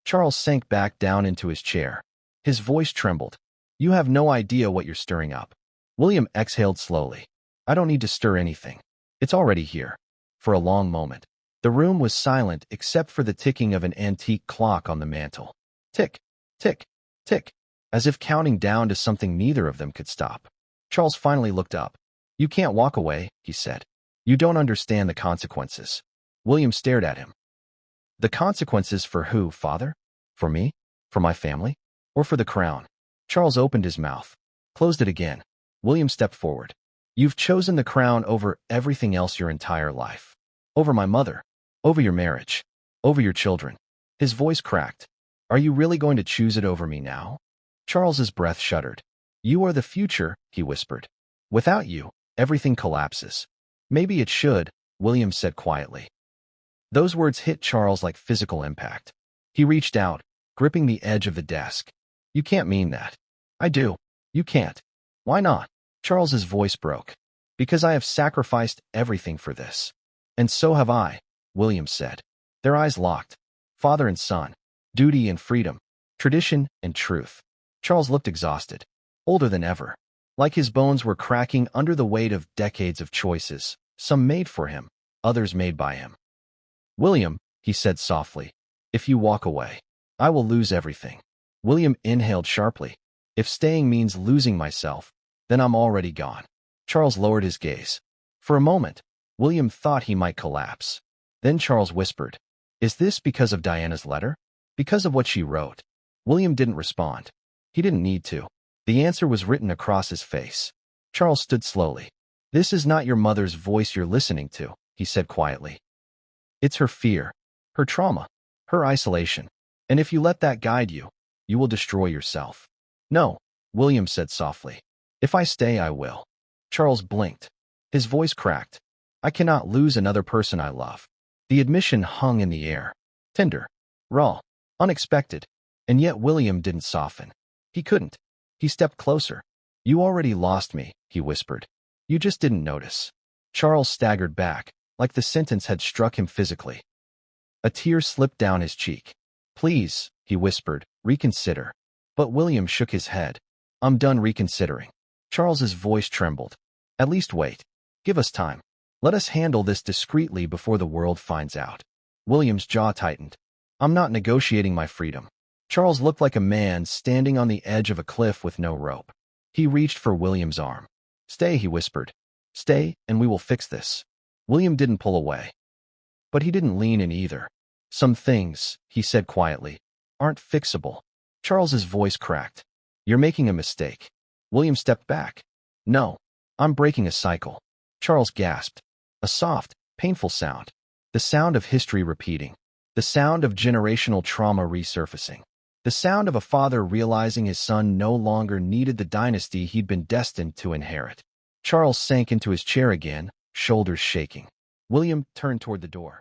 Charles sank back down into his chair. His voice trembled. You have no idea what you're stirring up. William exhaled slowly. I don't need to stir anything. It's already here. For a long moment, the room was silent except for the ticking of an antique clock on the mantel. Tick, tick, tick, as if counting down to something neither of them could stop. Charles finally looked up. You can't walk away, he said. You don't understand the consequences. William stared at him. The consequences for who, father? For me? For my family? Or for the crown? Charles opened his mouth, closed it again. William stepped forward. You've chosen the crown over everything else your entire life. Over my mother. Over your marriage. Over your children. His voice cracked. Are you really going to choose it over me now? Charles's breath shuddered. You are the future, he whispered. Without you, everything collapses. Maybe it should, William said quietly. Those words hit Charles like physical impact. He reached out, gripping the edge of the desk. You can't mean that. I do. You can't. Why not? Charles's voice broke. Because I have sacrificed everything for this. And so have I, William said. Their eyes locked. Father and son. Duty and freedom. Tradition and truth. Charles looked exhausted. Older than ever. Like his bones were cracking under the weight of decades of choices. Some made for him. Others made by him. William, he said softly. If you walk away, I will lose everything. William inhaled sharply. If staying means losing myself, then I'm already gone. Charles lowered his gaze. For a moment, William thought he might collapse. Then Charles whispered, Is this because of Diana's letter? Because of what she wrote? William didn't respond. He didn't need to. The answer was written across his face. Charles stood slowly. This is not your mother's voice you're listening to, he said quietly. It's her fear, her trauma, her isolation. And if you let that guide you, you will destroy yourself. No, William said softly. If I stay, I will. Charles blinked. His voice cracked. I cannot lose another person I love. The admission hung in the air. Tender. Raw. Unexpected. And yet William didn't soften. He couldn't. He stepped closer. You already lost me, he whispered. You just didn't notice. Charles staggered back, like the sentence had struck him physically. A tear slipped down his cheek. Please, he whispered, reconsider. But William shook his head. I'm done reconsidering. Charles's voice trembled. At least wait. Give us time. Let us handle this discreetly before the world finds out. William's jaw tightened. I'm not negotiating my freedom. Charles looked like a man standing on the edge of a cliff with no rope. He reached for William's arm. Stay, he whispered. Stay, and we will fix this. William didn't pull away. But he didn't lean in either. Some things, he said quietly, aren't fixable. Charles's voice cracked. You're making a mistake. William stepped back. No, I'm breaking a cycle. Charles gasped. A soft, painful sound. The sound of history repeating. The sound of generational trauma resurfacing. The sound of a father realizing his son no longer needed the dynasty he'd been destined to inherit. Charles sank into his chair again, shoulders shaking. William turned toward the door.